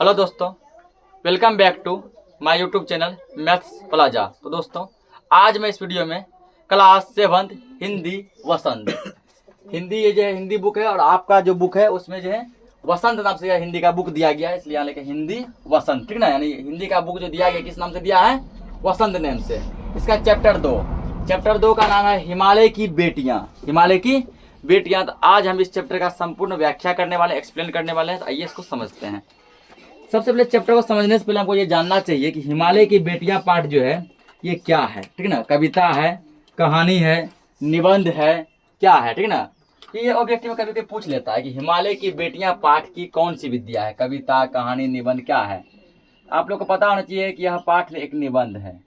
Hello दोस्तों, welcome back to my YouTube channel maths plaza. तो दोस्तों, आज मैं इस वीडियो में क्लास 7 हिंदी वसंत हिंदी ये जो है हिंदी बुक है और आपका जो बुक है उसमें जो है वसंत नाम से हिंदी का बुक दिया गया है, इसलिए यहाँ लिखा हिंदी वसंत, ठीक ना। यानी हिंदी का बुक जो दिया गया किस नाम से दिया है? वसंत नेम से। इसका चैप्टर 2 का नाम है हिमालय की बेटियां। हिमालय की बेटियां। तो आज हम इस चैप्टर का संपूर्ण व्याख्या करने वाले, एक्सप्लेन करने वाले हैं। तो आइए इसको समझते हैं। सबसे पहले चैप्टर को समझने से पहले हमको ये जानना चाहिए कि हिमालय की बेटियां पाठ जो है ये क्या है, ठीक ना। कविता है, कहानी है, निबंध है, क्या है, ठीक ना। ये ऑब्जेक्टिव कभी कभी पूछ लेता है कि हिमालय की बेटियां पाठ की कौन सी विद्या है, कविता, कहानी, निबंध क्या है। आप लोग को पता होना चाहिए कि यह पाठ एक निबंध है।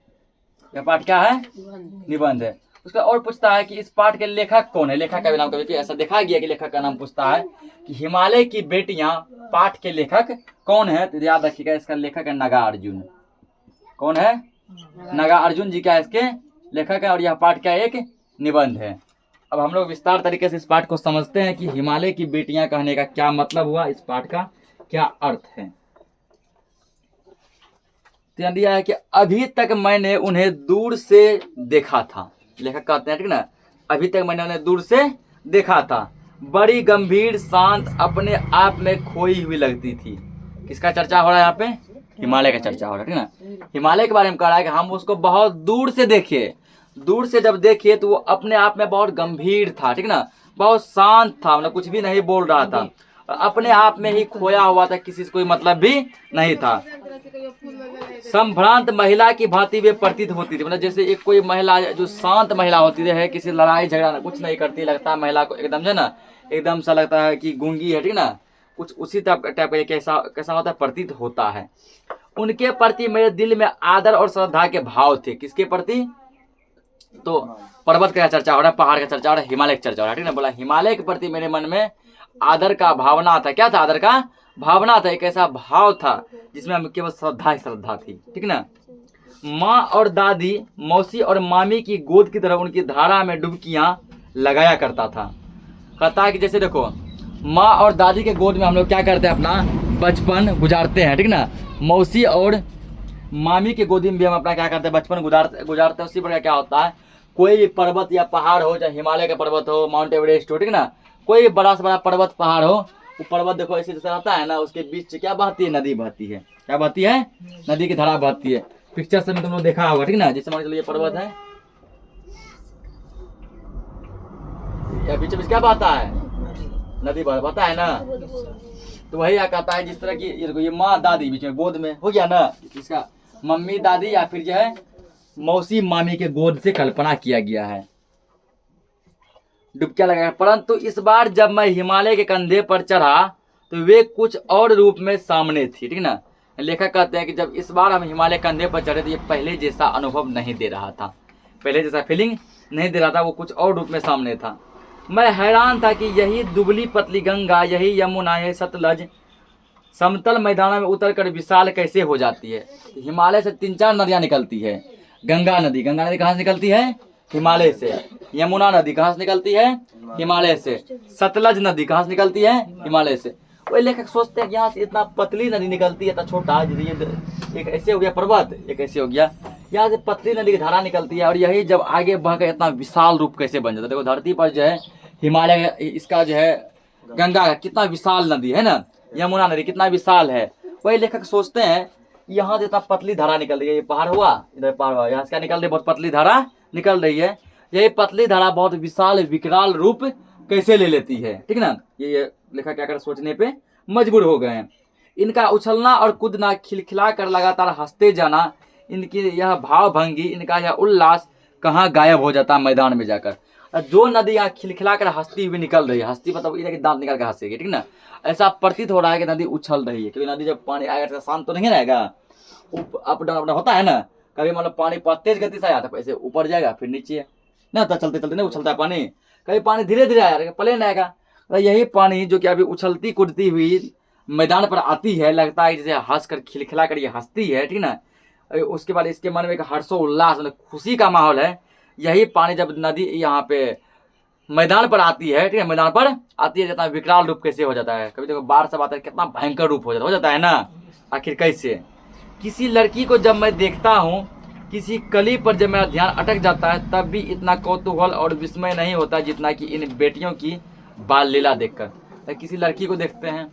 यह पाठ क्या है? निबंध है। उसका और पूछता है कि इस पाठ के लेखक कौन है। लेखक का भी नाम कभी ऐसा देखा गया कि लेखक का नाम पूछता है कि हिमालय की बेटियां पाठ के लेखक कौन है। तो याद रखिएगा, इसका लेखक है नागार्जुन। कौन है? नागार्जुन जी क्या इसके लेखक है और यह पाठ क्या एक निबंध है। अब हम लोग विस्तार तरीके से इस पाठ को समझते हैं कि हिमालय की बेटियां कहने का क्या मतलब हुआ, इस पाठ का क्या अर्थ है। तो दिया है कि अभी तक मैंने उन्हें दूर से देखा था। लेखक कहते हैं, ठीक ना, अभी तक मैंने उन्हें दूर से देखा था। बड़ी गंभीर, शांत, अपने आप में खोई हुई लगती थी। किसका चर्चा हो रहा है यहाँ पे? हिमालय का चर्चा हो रहा है, ठीक ना। हिमालय के बारे में कह रहा है कि हम उसको बहुत दूर से देखे। दूर से जब देखे तो वो अपने आप में बहुत गंभीर था, ठीक ना, बहुत शांत था, मतलब कुछ भी नहीं बोल रहा था, अपने आप में ही खोया हुआ था, किसी से कोई मतलब भी नहीं था। संभ्रांत महिला की भांति वे प्रतीत होती थी। मतलब जैसे एक कोई महिला जो शांत महिला होती है, किसी लड़ाई झगड़ा कुछ नहीं करती, लगता है महिला को एकदम जो है ना, एकदम सा लगता है कि गूंगी है, ठीक ना, कुछ उसी टाइप का कैसा कैसा होता है, प्रतीत होता है। उनके प्रति मेरे दिल में आदर और श्रद्धा के भाव थे। किसके प्रति? तो पर्वत का चर्चा हो रहा है, पहाड़ का चर्चा हो रहा है, हिमालय का चर्चा हो रहा है, ठीक ना। बोला हिमालय के प्रति मेरे मन में आदर का भावना था। क्या था? आदर का भावना था। एक ऐसा भाव था जिसमें हम केवल श्रद्धा थी, ठीक ना। माँ और दादी, मौसी और मामी की गोद की तरह उनकी धारा में डुबकियां लगाया करता था। कहता है कि जैसे देखो, माँ और दादी के गोद में हम लोग क्या करते हैं, अपना बचपन गुजारते हैं, ठीक ना। मौसी और मामी के गोदी में भी हम अपना क्या करते हैं, बचपन गुजारते हैं। उसी प्रकार क्या होता है, कोई भी पर्वत या पहाड़ हो, चाहे हिमालय का पर्वत हो, माउंट एवरेस्ट हो, ठीक ना, कोई बड़ा से बड़ा पर्वत पहाड़ हो, वो पर्वत देखो ऐसे जैसे रहता है ना, उसके बीच से क्या बहती है? नदी बहती है। क्या बहती है? नदी की धारा बहती है। पिक्चर से में तुम लोग देखा होगा, ठीक ना। जैसे मान लो ये पर्वत है, या बीच में क्या बहता है? नदी बहता है ना। तो वही क्या कहता है, जिस तरह की ये माँ दादी बीच में गोद में हो गया ना, इसका मम्मी दादी या फिर जो है मौसी मामी के गोद से कल्पना किया गया है, डुबकियां लगाया। परंतु इस बार जब मैं हिमालय के कंधे पर चढ़ा तो वे कुछ और रूप में सामने थी, ठीक ना। लेखक कहते हैं कि जब इस बार हम हिमालय कंधे पर चढ़े तो ये पहले जैसा अनुभव नहीं दे रहा था, पहले जैसा फीलिंग नहीं दे रहा था, वो कुछ और रूप में सामने था। मैं हैरान था कि यही दुबली पतली गंगा, यही यमुना, यही सतलज समतल मैदानों में उतरकर विशाल कैसे हो जाती है। हिमालय से 3-4 नदियां निकलती है। गंगा नदी कहाँ से निकलती है? हिमालय से। यमुना नदी कहाँ से निकलती है? हिमालय से। सतलज नदी कहाँ से निकलती है? हिमालय से। वही लेखक सोचते हैं यहाँ से इतना पतली नदी निकलती है, इतना छोटा, जैसे एक ऐसे हो गया पर्वत, एक ऐसे हो गया, यहाँ से पतली नदी की धारा निकलती है और यही जब आगे बढ़कर इतना विशाल रूप कैसे बन जाता है। देखो धरती पर जो है हिमालय, इसका जो है गंगा कितना विशाल नदी है ना, यमुना नदी कितना विशाल है। वही लेखक सोचते हैं यहाँ से इतना पतली धारा निकल रही है, ये पहाड़ हुआ, इधर पहाड़ हुआ, यहाँ से क्या निकल रही है? बहुत पतली धारा निकल रही है। यही पतली धारा बहुत विशाल विकराल रूप कैसे ले लेती है, ठीक ना। ये लेखक क्या कर सोचने पे मजबूर हो गए हैं। इनका उछलना और कूदना, खिलखिला कर लगातार हंसते जाना, इनकी यह भाव भंगी, इनका यह उल्लास कहाँ गायब हो जाता मैदान में जाकर। जो नदी यहाँ खिलखिला कर हंसती हुई निकल रही है, हंसती मतलब इधर दांत निकाल कर हंसेगी, ठीक ना, ऐसा प्रतीत हो रहा है कि नदी उछल रही है। क्योंकि नदी जब पानी आएगा शांत तो नहीं रहेगा, अप डाउन होता है ना। कभी मतलब पानी तेज गति से आया था, ऐसे ऊपर जाएगा फिर नीचे ना, तो चलते चलते नहीं उछलता है पानी। कभी पानी धीरे धीरे आया प्लेन आएगा। तो यही पानी जो कि अभी उछलती कूदती हुई मैदान पर आती है, लगता है जैसे हंस कर खिलखिला कर ये हंसती है, ठीक ना। उसके बाद इसके मन में एक हर्षोल्लास मतलब खुशी का माहौल है। यही पानी जब नदी यहाँ पे मैदान पर आती है, ठीक है, मैदान पर आती है, जितना विकराल रूप कैसे हो जाता है। कभी देखो बाढ़ सब आता है, कितना भयंकर रूप हो जाता है ना। आखिर कैसे? किसी लड़की को जब मैं देखता हूँ, किसी कली पर जब मेरा ध्यान अटक जाता है, तब भी इतना कौतूहल और विस्मय नहीं होता जितना कि इन बेटियों की बाल लीला देखकर। तो किसी लड़की को देखते हैं,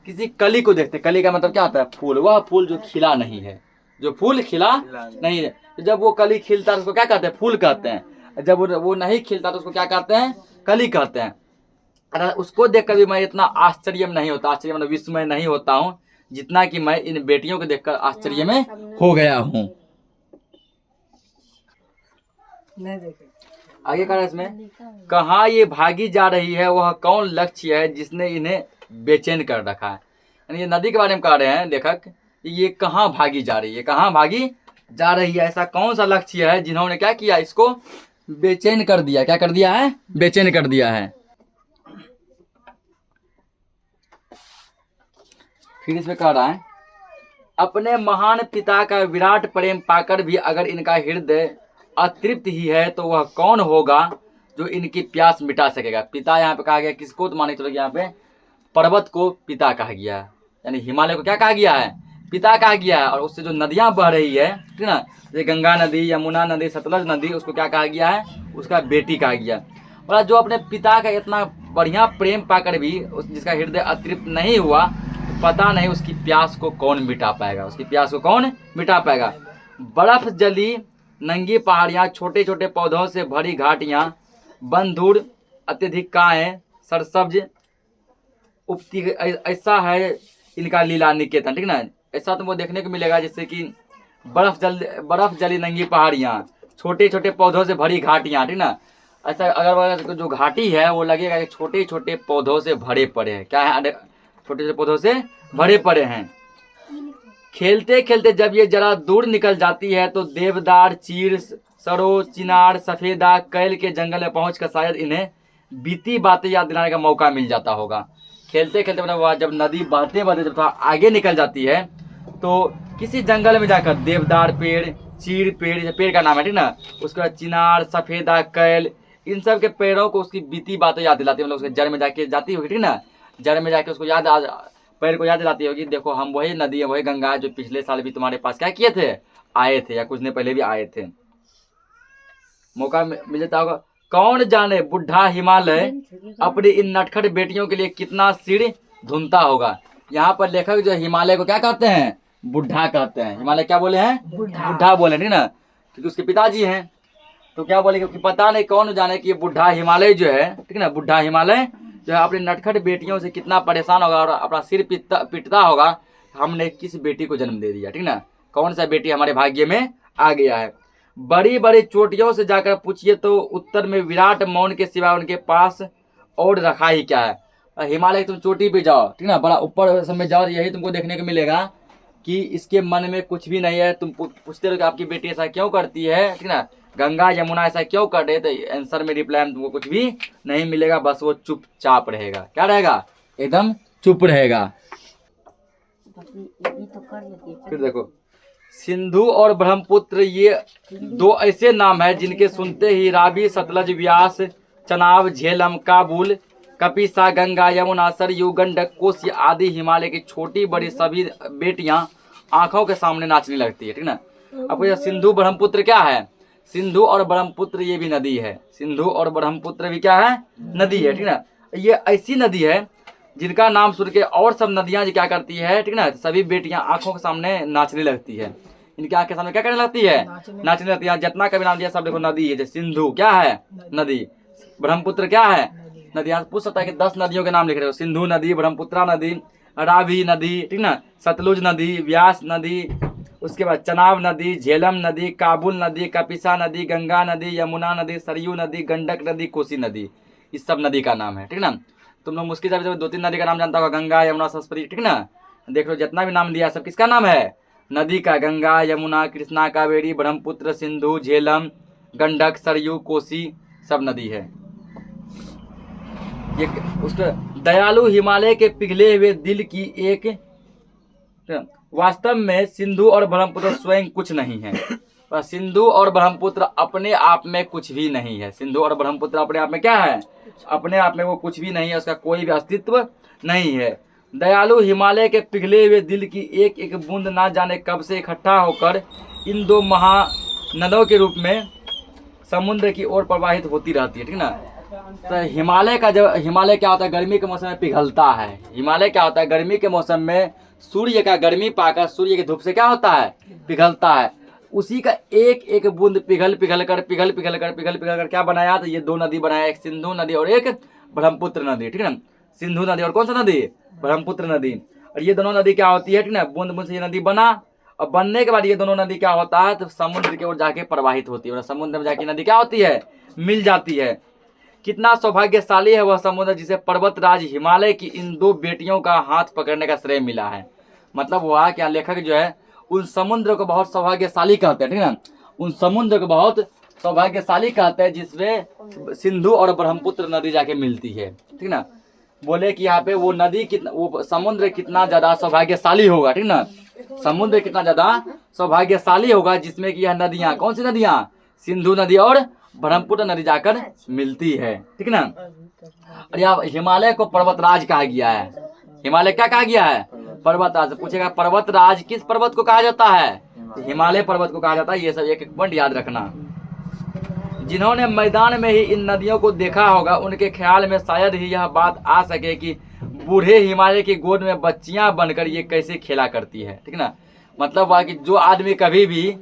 किसी कली को देखते हैं। कली का मतलब क्या होता है? फूल। वह फूल जो खिला नहीं है, जो फूल खिला नहीं है। तो जब वो कली खिलता है उसको क्या कहते हैं? फूल कहते हैं। जब वो नहीं खिलता तो उसको क्या कहते हैं? कली कहते हैं। अगर उसको देखकर भी मैं इतना आश्चर्य में नहीं होता, आश्चर्य मतलब विस्मय नहीं होता हूँ जितना कि मैं इन बेटियों को देखकर आश्चर्य में हो गया हूँ। आगे कहा इसमें, कहाँ ये भागी जा रही है, वह कौन लक्ष्य है जिसने इन्हें बेचैन कर रखा है। यानी ये नदी के बारे में कह रहे हैं लेखक, ये कहाँ भागी जा रही है, कहाँ भागी जा रही है, ऐसा कौन सा लक्ष्य है जिन्होंने क्या किया, इसको बेचैन कर दिया। क्या कर दिया है? बेचैन कर दिया है। फिर इसमें कह रहा है, अपने महान पिता का विराट प्रेम पाकर भी अगर इनका हृदय अतृप्त ही है तो वह कौन होगा जो इनकी प्यास मिटा सकेगा। पिता यहाँ पे कहा गया किसको? तो माने चलो यहाँ पे पर्वत को पिता कहा गया है, यानी हिमालय को क्या कहा गया है? पिता कहा गया है। और उससे जो नदियाँ बह रही है, ठीक ना, जैसे गंगा नदी, यमुना नदी, सतलज नदी, उसको क्या कहा गया है? उसका बेटी कहा गया। और जो अपने पिता का इतना बढ़िया प्रेम पाकर भी जिसका हृदय अतृप्त नहीं हुआ, तो पता नहीं उसकी प्यास को कौन मिटा पाएगा, उसकी प्यास को कौन मिटा पाएगा। बर्फ जली नंगी पहाड़ियाँ, छोटे छोटे पौधों से भरी घाटियाँ, बंधुर अत्यधिक काएँ, सरसब्ज उपती, ऐसा है इनका लीला निकेतन, ठीक ना। ऐसा तुमको देखने को मिलेगा जैसे कि बर्फ जली नंगी पहाड़ियाँ, छोटे छोटे पौधों से भरी घाटियाँ, ठीक ना। ऐसा अगर जो घाटी है वो लगेगा कि छोटे छोटे पौधों से भरे पड़े हैं। क्या है? छोटे छोटे पौधों से भरे पड़े हैं। खेलते खेलते जब ये जरा दूर निकल जाती है तो देवदार, चीड़, सरो, चिनार, सफेदा, कैल के जंगल में पहुंचकर शायद इन्हें बीती बातें याद दिलाने का मौका मिल जाता होगा। खेलते खेलते मतलब जब नदी बहते बहते जब थोड़ा आगे निकल जाती है तो किसी जंगल में जाकर देवदार पेड़, चीड़ पेड़, पेड़ का नाम है, ठीक ना, उसके बाद चिनार, सफेदा, कैल, इन सब के पेड़ों को उसकी बीती बातें याद दिलाती है। मतलब उसके जड़ में जाके जाती होगी, ठीक ना, जड़ में जाके उसको पेड़ को याद दिलाती होगी, देखो हम वही नदी है, वही गंगा है जो पिछले साल भी तुम्हारे पास क्या किए थे, आए थे, या कुछ दिन पहले भी आए थे। मौका मिल जाता होगा। कौन जाने बुढ़ा हिमालय अपनी इन नटखट बेटियों के लिए कितना सिर धुनता होगा। यहाँ पर लेखक जो हिमालय को क्या कहते हैं? बुढ़ा कहते हैं। हिमालय क्या बोले हैं? बुढ़ा बोले, ठीक ना, क्योंकि उसके पिताजी हैं। तो क्या बोले कि पता नहीं कौन जाने कि बुढ़ा हिमालय जो है, ठीक ना, बुढ़ा हिमालय जो है अपनी नटखट बेटियों से कितना परेशान होगा और अपना सिर पिटता होगा, हमने किस बेटी को जन्म दे दिया, ठीक ना, कौन सा बेटी हमारे भाग्य में आ गया है। बड़ी बड़ी चोटियों से जाकर पूछिए तो उत्तर में विराट मौन के सिवा उनके पास और रखा ही क्या है। हिमालय तुम चोटी पे जाओ, ठीक ना, बड़ा ऊपर सब में जाओ, यही तुमको देखने को मिलेगा कि इसके मन में कुछ भी नहीं है। तुम पूछते रहो कि आपकी बेटी ऐसा क्यों करती है, ठीक ना, गंगा यमुना ऐसा क्यों कर रहे, तो आंसर में रिप्लाई में तुमको कुछ भी नहीं मिलेगा, बस वो चुपचाप रहेगा। क्या रहेगा? एकदम चुप रहेगा। फिर देखो, सिंधु और ब्रह्मपुत्र ये दो ऐसे नाम है जिनके सुनते ही रावी, सतलज, व्यास, चनाब, झेलम, काबुल, कपिसा, गंगा, यमुना, सरयू, गंडक, कोसी आदि हिमालय की छोटी बड़ी सभी बेटियां आंखों के सामने नाचने लगती है, ठीक ना। अब ये सिंधु ब्रह्मपुत्र क्या है? सिंधु और ब्रह्मपुत्र ये भी नदी है। सिंधु और ब्रह्मपुत्र भी क्या है? नदी है, ठीक ना। ये ऐसी नदी है जिनका नाम सुन के और सब नदियां क्या करती है, ठीक ना, सभी बेटियां आंखों के सामने नाचने लगती है। इनके आंख के सामने क्या करने लगती है? नाचने लगती है। जितना कभी नाम दिया सब देखो नदी है। जैसे सिंधु क्या है? नदी। ब्रह्मपुत्र क्या है? नदी। यहाँ पूछ सकता है कि 10 नदियों के नाम लिख रहे हो। सिंधु नदी, ब्रह्मपुत्रा नदी, रावी नदी, ठीक ना, सतलुज नदी, व्यास नदी, उसके बाद चनाब नदी, झेलम नदी, काबुल नदी, कपिसा नदी, गंगा नदी, यमुना नदी, सरयू नदी, गंडक नदी, कोसी नदी, इस सब नदी का नाम है, ठीक ना। तुम लोग मुश्किल से 2-3 नदी का नाम जानता होगा, गंगा, यमुना, सरस्वती, ठीक ना। देख लो जितना भी नाम दिया सब किसका नाम है? नदी का। गंगा, यमुना, कृष्णा, कावेरी, ब्रह्मपुत्र, सिंधु, झेलम, गंडक, सरयू, कोसी, सब नदी है। ये उसका दयालु हिमालय के पिघले हुए दिल की एक, वास्तव में सिंधु और ब्रह्मपुत्र स्वयं कुछ नहीं है। सिंधु और ब्रह्मपुत्र अपने आप में कुछ भी नहीं है। सिंधु और ब्रह्मपुत्र अपने आप में क्या है? अपने आप में वो कुछ भी नहीं है, उसका कोई भी अस्तित्व नहीं है। दयालु हिमालय के पिघले हुए दिल की एक एक बूंद ना जाने कब से इकट्ठा होकर इन दो महानदों के रूप में समुद्र की ओर प्रवाहित होती रहती है, ठीक ना। तो हिमालय का जब हिमालय क्या होता है, गर्मी के मौसम में पिघलता है। हिमालय क्या होता है, गर्मी के मौसम में सूर्य का गर्मी पाकर सूर्य की धूप से क्या होता है, पिघलता है। उसी का एक एक बूंद पिघल पिघल कर क्या बनाया, तो ये दो नदी बनाया, एक सिंधु नदी और एक ब्रह्मपुत्र नदी, ठीक है ना। सिंधु नदी और कौन सा नदी, ब्रह्मपुत्र नदी। और ये दोनों नदी क्या होती है, ठीक ना, बूंद बूंद से ये नदी बना, और बनने के बाद ये दोनों नदी क्या होता है, तो समुद्र की ओर जाके प्रवाहित होती है, और समुद्र में जाके नदी क्या होती है, मिल जाती है। कितना सौभाग्यशाली है वह समुद्र जिसे पर्वतराज हिमालय की इन दो बेटियों का हाथ पकड़ने का श्रेय मिला है। मतलब वह क्या, लेखक जो है उन समुद्र को बहुत सौभाग्यशाली कहते हैं, ठीक है ना। उन समुद्र को बहुत सौभाग्यशाली कहते हैं जिसमें सिंधु और ब्रह्मपुत्र नदी जाके मिलती है, ठीक ना। बोले कि यहाँ पे वो नदी कितना, वो समुद्र कितना ज्यादा सौभाग्यशाली होगा, ठीक ना। समुद्र कितना ज्यादा सौभाग्यशाली होगा जिसमें कि यह नदियां, कौन सी नदियां, सिंधु नदी और ब्रह्मपुत्र नदी जाकर मिलती है, ठीक ना। और यहाँ हिमालय को पर्वतराज कहा गया है। हिमालय क्या कहा गया है, पर्वतराज। पूछेगा पर्वतराज किस पर्वत को कहा जाता है, तो हिमालय पर्वत को कहा जाता है। ये सब एक एक पॉइंट याद रखना। जिन्होंने मैदान में ही इन नदियों को देखा होगा उनके ख्याल में शायद ही यह बात आ सके कि बूढ़े हिमालय की गोद में बच्चियां बनकर ये कैसे खेला करती है, ठीक ना। मतलब वह कि जो आदमी कभी भी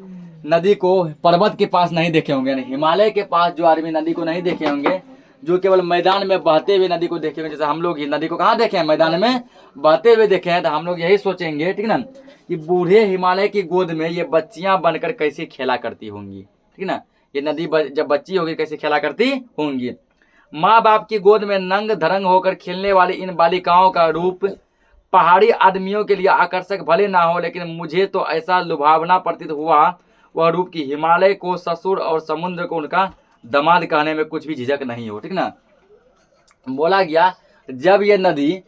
नदी को पर्वत के पास नहीं देखे होंगे, यानी हिमालय के पास जो आदमी नदी को नहीं देखे होंगे, जो केवल मैदान में बहते हुए नदी को देखे होंगे, जैसे हम लोग ही नदी को कहाँ देखे हैं, मैदान में बहते हुए देखे हैं, तो हम लोग यही सोचेंगे, ठीक ना, कि बूढ़े हिमालय की गोद में ये बच्चियां बनकर कैसे खेला करती होंगी, ठीक ना। ये नदी जब बच्ची होगी कैसे खेला करती होंगी। माँ बाप की गोद में नंग धरंग होकर खेलने वाली इन बालिकाओं का रूप पहाड़ी आदमियों के लिए आकर्षक भले ना हो, लेकिन मुझे तो ऐसा लुभावना प्रतीत हुआ वह रूप की हिमालय को ससुर और समुद्र को उनका दामाद कहने में कुछ भी झिझक नहीं हो, ठीक ना। बोला गया जब ये नदी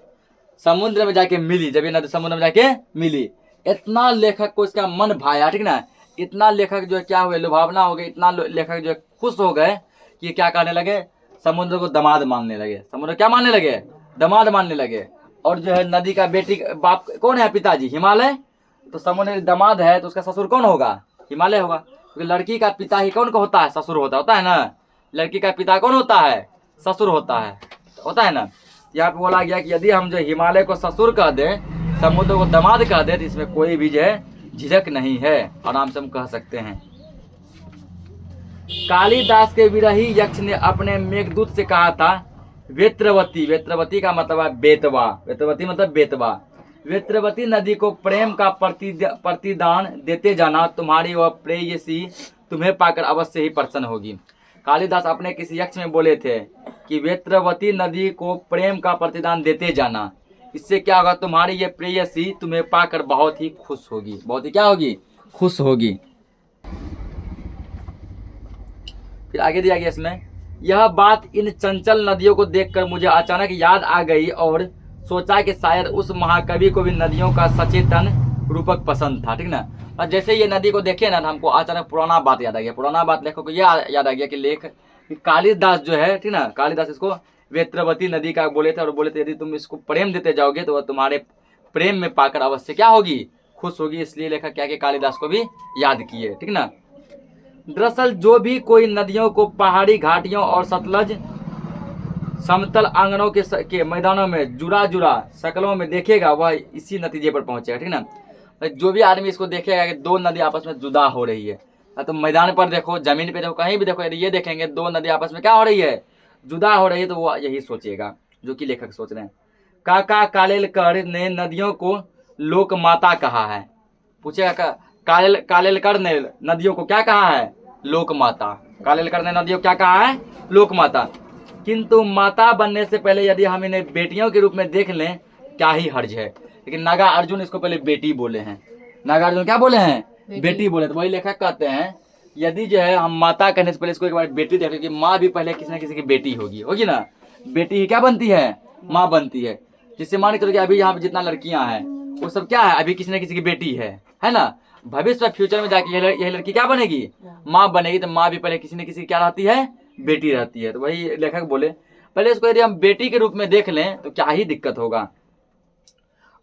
समुद्र में जाके मिली, जब ये नदी समुद्र में जाके मिली, इतना लेखक को इसका मन भाया, ठीक ना। इतना लेखक जो है क्या हुए, लुभावना हो गए, इतना लेखक जो है खुश हो गए कि क्या कहने लगे, समुद्र को दामाद मानने लगे। समुद्र क्या मानने लगे, दामाद मानने लगे। और जो है नदी का बेटी बाप कौन है, पिताजी हिमालय, तो समुद्र दामाद है तो उसका ससुर कौन होगा, हिमालय होगा। क्योंकि लड़की का पिता ही कौन का होता है, ससुर होता है ना। लड़की का पिता कौन होता है, ससुर होता है ना। यहाँ पे बोला गया कि यदि हम जो हिमालय को ससुर कह दें, समुद्र को दामाद कह दें, तो इसमें कोई भी जो है झिझक नहीं है, आराम से हम कह सकते हैं। कालिदास के विरही यक्ष ने अपने मेघदूत से कहा था, वेत्रवती, वेत्रवती का मतलब है बेतवा, वेत्रवती मतलब बेतवा, वेत्रवती नदी को प्रेम का प्रतिदान देते जाना, तुम्हारी वह प्रेयसी तुम्हें पाकर अवश्य ही प्रसन्न होगी। कालिदास अपने किसी यक्ष में बोले थे कि वेत्रवती नदी को प्रेम का प्रतिदान देते जाना, इससे क्या होगा, तुम्हारी ये प्रेयसी तुम्हें पाकर बहुत ही खुश होगी, बहुत ही क्या होगी, खुश होगी। फिर आगे दिया गया इसमें, यह बात इन चंचल नदियों को देखकर मुझे अचानक याद आ गई और सोचा कि शायद उस महाकवि को भी नदियों का सचेतन रूपक पसंद था, ठीक ना। और जैसे ये नदी को देखे ना, हमको अचानक पुराना बात याद आ गया, पुराना बात लेखक को यह याद आ गया कि कालिदास जो है, ठीक ना, कालिदास इसको वेत्रवती नदी का बोले थे, और बोले थे यदि तुम इसको प्रेम देते जाओगे तो वह तुम्हारे प्रेम में पाकर अवश्य क्या होगी, खुश होगी। इसलिए लेखक क्या कि कालिदास को भी याद किए, ठीक ना। दरअसल जो भी कोई नदियों को पहाड़ी घाटियों और सतलज समतल आंगनों के मैदानों में जुड़ा जुड़ा शक्लों में देखेगा, वह इसी नतीजे पर पहुंचेगा, ठीक ना। जो भी आदमी इसको देखेगा कि दो नदी आपस में जुदा हो रही है, तो मैदान पर देखो, जमीन पे देखो, कहीं भी देखो, यदि ये देखेंगे दो नदी आपस में क्या हो रही है, जुदा हो रही है, तो वो यही सोचेगा जो कि लेखक सोच रहे हैं। काका कालेलकर ने नदियों को लोक माता कहा है। पूछेगा कालेलकर ने नदियों को क्या कहा है, लोक माता। कालेलकर ने नदियों को क्या कहा है, लोक माता। किंतु माता बनने से पहले यदि हम इन्हें बेटियों के रूप में देख लें, क्या ही हर्ज है। लेकिन नागा अर्जुन इसको पहले बेटी बोले हैं, नागा अर्जुन क्या बोले हैं, बेटी बोले। तो वही लेखक कहते हैं यदि जो है हम माता कहने से पहले इसको एक बार बेटी देखें, क्योंकि माँ भी पहले किसी न किसी की बेटी होगी ना। बेटी ही क्या बनती है, माँ बनती है। जिससे मान के चलो कि अभी यहाँ पे जितना लड़कियां हैं वो सब क्या है, अभी किसी न किसी की बेटी है ना। भविष्य में फ्यूचर में जाके यह लड़की क्या बनेगी, माँ बनेगी। तो माँ भी पहले किसी न किसी की क्या रहती है, बेटी रहती है। तो वही लेखक बोले पहले इसको यदि हम बेटी के रूप में देख लें तो क्या ही दिक्कत होगा।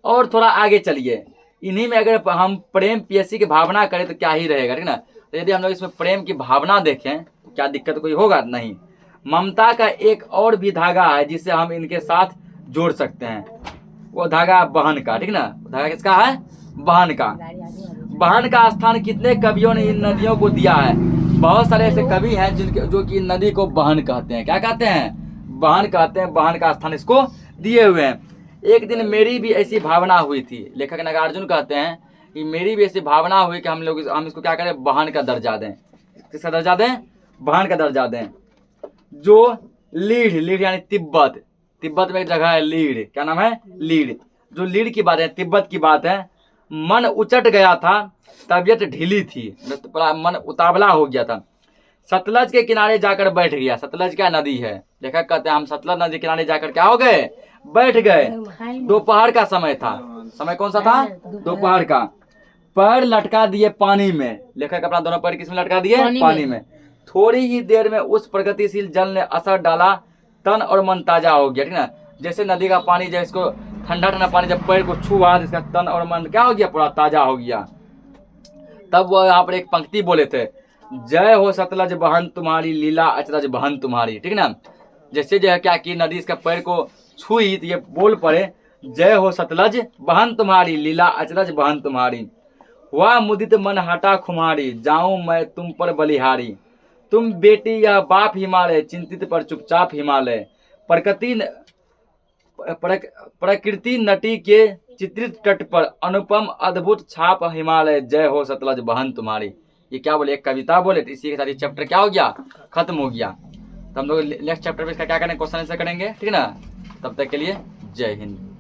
और थोड़ा आगे चलिए, इन्हीं में अगर हम प्रेम पियसी की भावना करें तो क्या ही रहेगा, ठीक ना। तो यदि हम लोग इसमें प्रेम की भावना देखें तो क्या दिक्कत कोई होगा? नहीं। ममता का एक और भी धागा है जिसे हम इनके साथ जोड़ सकते हैं, वो धागा बहन का, ठीक ना। धागा किसका है? बहन का। बहन का स्थान कितने कवियों ने इन नदियों को दिया है? बहुत सारे ऐसे कवि हैं जिनके जो कि नदी को बहन कहते हैं। क्या कहते हैं? बहन कहते हैं। बहन का स्थान इसको दिए हुए हैं। एक दिन मेरी भी ऐसी भावना हुई थी, लेखक नागार्जुन कहते हैं कि मेरी भी ऐसी भावना हुई कि हम इसको क्या करें? बहन का दर्जा दें। किसका दर्जा दें? बहन का दर्जा दें। जो लीड यानी तिब्बत, तिब्बत में एक जगह है लीड, क्या नाम है? लीड। जो लीड की बात है, तिब्बत की बात है, मन उचट गया था, तबीयत ढीली थी, मन उतावला हो गया था, सतलज के किनारे जाकर बैठ गया। सतलज क्या नदी है? लेखक कहते हैं हम सतलज नदी के किनारे जाकर क्या हो गए? बैठ गए। दोपहर का समय था। समय कौन सा था? दोपहर का। पैर लटका दिए पानी में। लेखक अपना दोनों पैर किसमें लटका दिए? पानी में। थोड़ी ही देर में उस प्रगतिशील जल ने असर डाला, तन और मन ताजा हो गया, ठीक ना। जैसे नदी का पानी जब इसको ठंडा ठंडा पानी जब पैर को छुआ, इसका तन और मन क्या हो गया? पूरा ताजा हो गया। तब वो यहाँ पर एक पंक्ति बोले थे, जय हो सतलज बहन तुम्हारी, लीला अचरज बहन तुम्हारी, ठीक ना। जैसे जो है क्या कि नदी इसका पैर को छुई तो ये बोल पड़े, जय हो सतलज बहन तुम्हारी, लीला अचरज बहन तुम्हारी। हुआ मुदित मन हटा खुमारी, जाऊं मैं तुम पर बलिहारी। तुम बेटी यह बाप हिमालय, चिंतित पर चुपचाप हिमालय। प्रकृति नटी के चित्रित तट पर अनुपम अद्भुत छाप हिमालय, जय हो सतलज बहन तुम्हारी। ये क्या बोले? एक कविता बोले। तो इसी के साथ ये चैप्टर क्या हो गया? खत्म हो गया। तो हम लोग नेक्स्ट चैप्टर में इसका क्या करेंगे? क्वेश्चन आंसर करेंगे, ठीक है ना। तब तक के लिए जय हिंद।